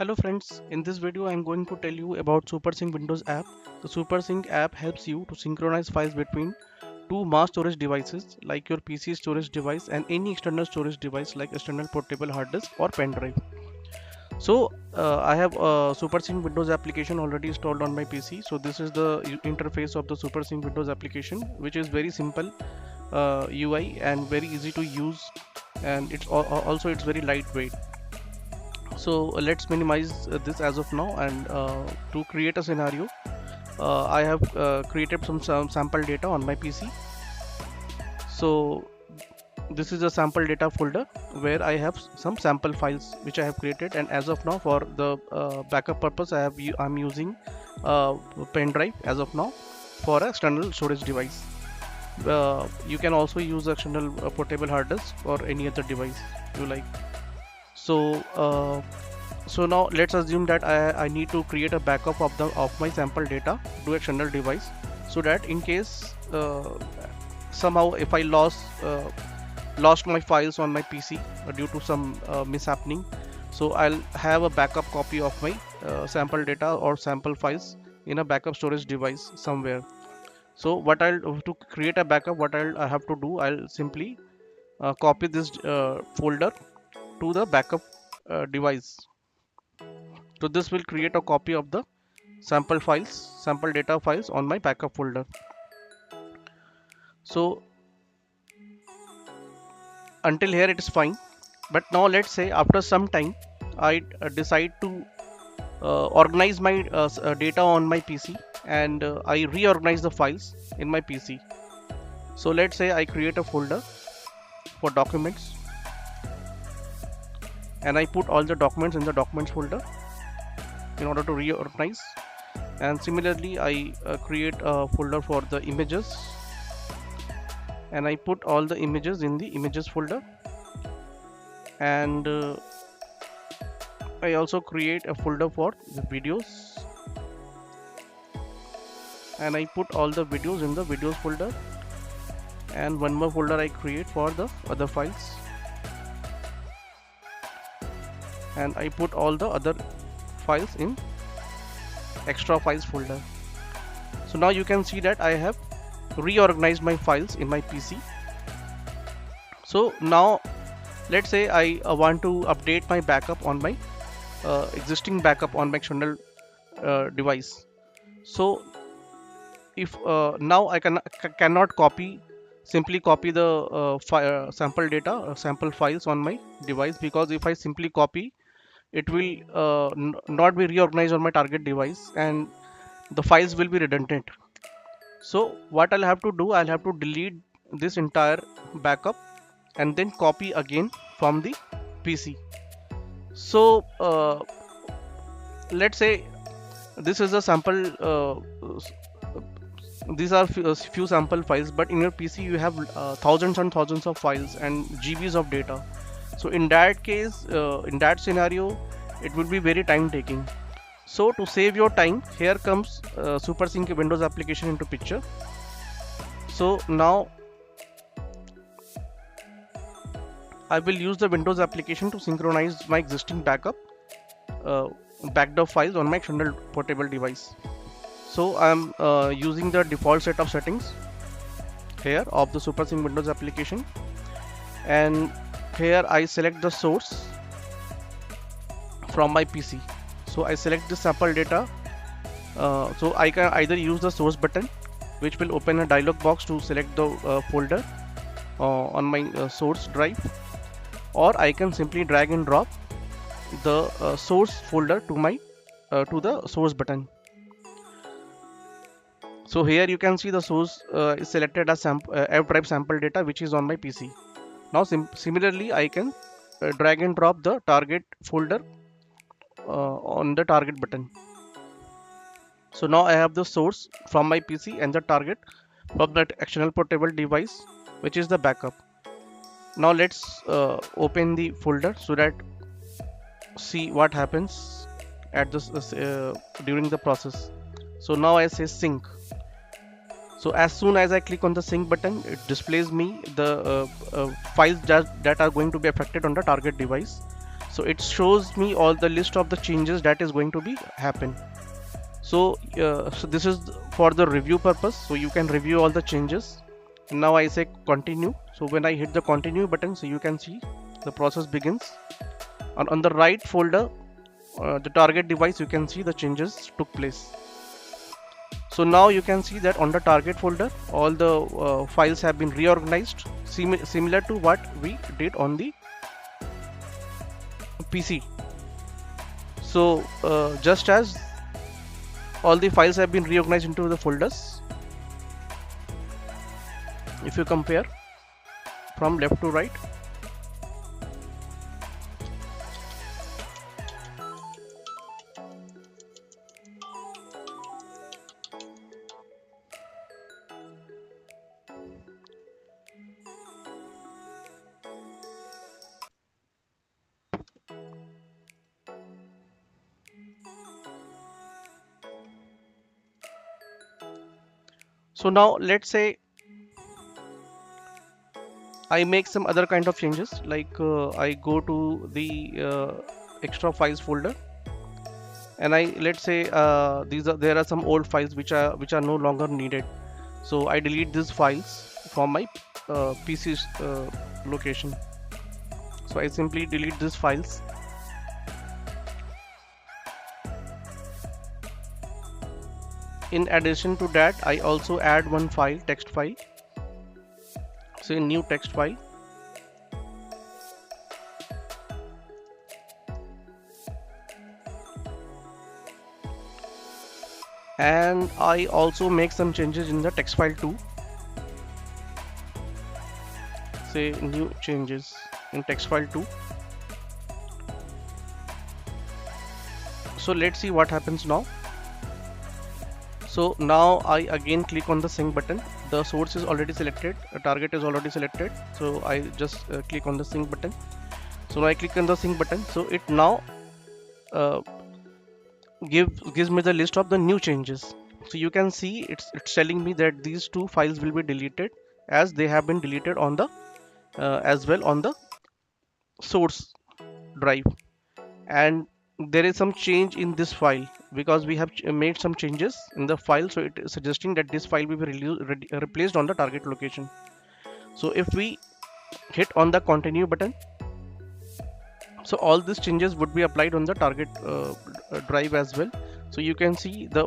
Hello friends, in this video I am going to tell you about SuperSync Windows app. The SuperSync app helps you to synchronize files between two mass storage devices like your PC storage device and any external storage device like external portable hard disk or pen drive. I have a SuperSync Windows application already installed on my PC. So this is the interface of the SuperSync Windows application, which is very simple UI and very easy to use, and it's very lightweight. So let's minimize this as of now, and to create a scenario I have created some sample data on my PC. So this is a sample data folder where I have some sample files which I have created, and as of now for the backup purpose I'm using pen drive as of now for external storage device. You can also use external portable hard disk or any other device you like. So now let's assume that I need to create a backup of my sample data to external device, so that in case somehow if I lost my files on my PC due to some mishappening, so I'll have a backup copy of my sample data or sample files in a backup storage device somewhere. So to create a backup, I have to do, I'll simply copy this folder to the backup device. So this will create a copy of the sample data files on my backup folder. So until here it is fine, but now let's say after some time I decide to organize my data on my PC, and I reorganize the files in my PC. So let's say I create a folder for documents, and I put all the documents in the documents folder in order to reorganize. And similarly I create a folder for the images, and I put all the images in the images folder. And I also create a folder for the videos, and I put all the videos in the videos folder. And one more folder I create for the other files, and I put all the other files in extra files folder. So now you can see that I have reorganized my files in my PC. So now let's say I want to update my backup on my existing backup on my external device. So if now I cannot simply copy the sample data sample files on my device, because if I simply copy, it will not be reorganized on my target device and the files will be redundant. So what I'll have to do, I'll have to delete this entire backup and then copy again from the PC. So let's say this is a sample, these are few sample files, but in your PC you have thousands and thousands of files and GBs of data. So in that case, in that scenario, it would be very time taking. So to save your time, here comes SuperSync Windows application into picture. So now I will use the Windows application to synchronize my existing backed up files on my external portable device. So I'm using the default set of settings here of the SuperSync Windows application, and here I select the source from my PC. So I select the sample data. So I can either use the source button, which will open a dialog box to select the folder on my source drive, or I can simply drag and drop the source folder to my to the source button. So here you can see the source is selected as F drive sample data, which is on my PC. Now similarly I can drag and drop the target folder on the target button. So now I have the source from my PC and the target from that external portable device, which is the backup. Now let's open the folder so that see what happens at this during the process. So now I say sync. So as soon as I click on the sync button, it displays me the files that are going to be affected on the target device. So it shows me all the list of the changes that is going to be happen. So this is for the review purpose, so you can review all the changes. Now I say continue. So when I hit the continue button, so you can see the process begins. On the right folder, the target device, you can see the changes took place. So now you can see that on the target folder, all the files have been reorganized, similar to what we did on the PC. So just as all the files have been reorganized into the folders, if you compare from left to right. So now let's say I make some other kind of changes, like I go to the extra files folder, and I, let's say there are some old files which are no longer needed. So I delete these files from my PC's location. So I simply delete these files. In addition to that, I also add one file, text file. So a new text file. And I also make some changes in the text file too. Say new changes in text file too. So let's see what happens now. So now I again click on the sync button. The source is already selected, the target is already selected. So I just click on the sync button. So now I click on the sync button. So it now gives me the list of the new changes. So you can see it's telling me that these two files will be deleted, as they have been deleted on the as well on the source drive. And there is some change in this file because we have made some changes in the file, so it is suggesting that this file will be replaced on the target location. So if we hit on the continue button, so all these changes would be applied on the target drive as well. So you can see the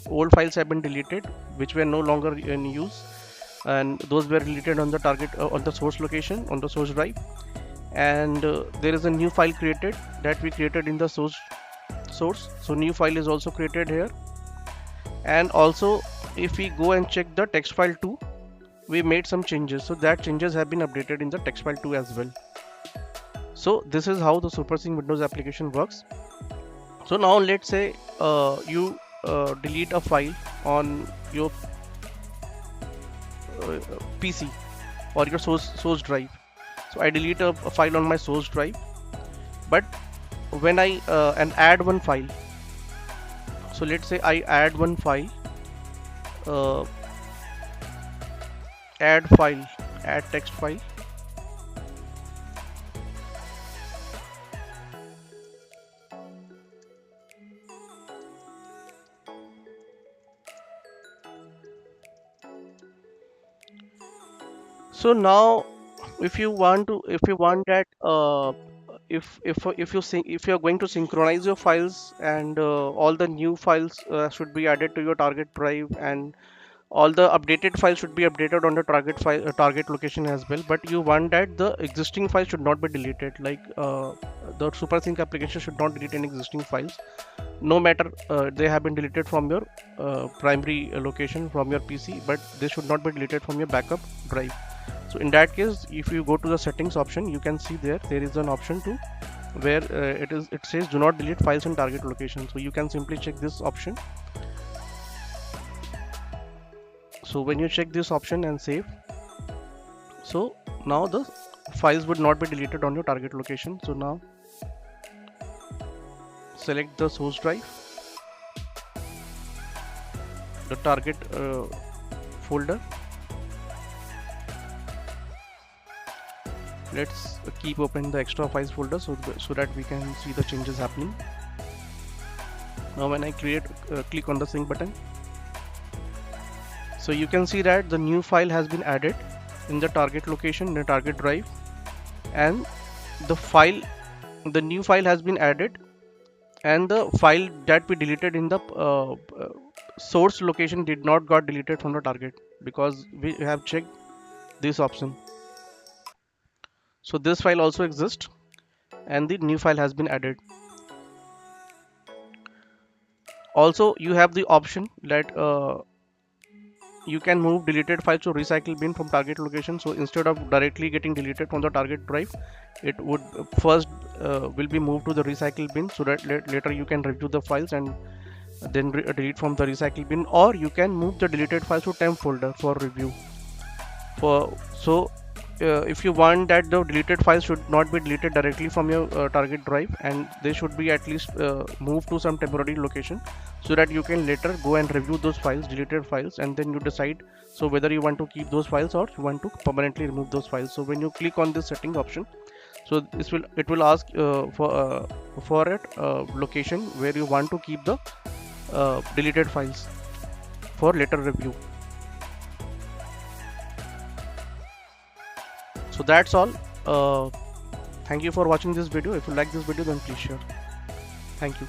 old files have been deleted which were no longer in use, and those were deleted on the target on the source location, on the source drive. And there is a new file created that we created in the source. So new file is also created here. And also if we go and check the text file 2, we made some changes, so that changes have been updated in the text file 2 as well. So this is how the SuperSync Windows application works. So now let's say you delete a file on your PC or your source drive. So I delete a file on my source drive, but when I and add one file. So let's say I add one file, add text file. So now if you want that if you are going to synchronize your files, and all the new files should be added to your target drive, and all the updated files should be updated on the target location as well, but you want that the existing files should not be deleted, like the SuperSync application should not delete any existing files, no matter they have been deleted from your primary location from your PC, but they should not be deleted from your backup drive. So in that case, if you go to the settings option, you can see there is an option to where it says do not delete files in target location. So you can simply check this option. So when you check this option and save, so now the files would not be deleted on your target location. So now select the source drive, the target folder, Let's keep open the extra files folder so that we can see the changes happening. Now when I click on the sync button, so you can see that the new file has been added in the target location, in the target drive, and the new file has been added, and the file that we deleted in the source location did not got deleted from the target because we have checked this option. So this file also exists and the new file has been added. Also you have the option that you can move deleted files to recycle bin from target location. So instead of directly getting deleted from the target drive, it would first will be moved to the recycle bin, so that later you can review the files and then delete from the recycle bin, or you can move the deleted files to temp folder for review. If you want that the deleted files should not be deleted directly from your target drive, and they should be at least moved to some temporary location, so that you can later go and review those files, deleted files, and then you decide so whether you want to keep those files or you want to permanently remove those files. So when you click on this setting option, so it will ask for a location where you want to keep the deleted files for later review. So that's all. Thank you for watching this video. If you like this video, then please share. Thank you.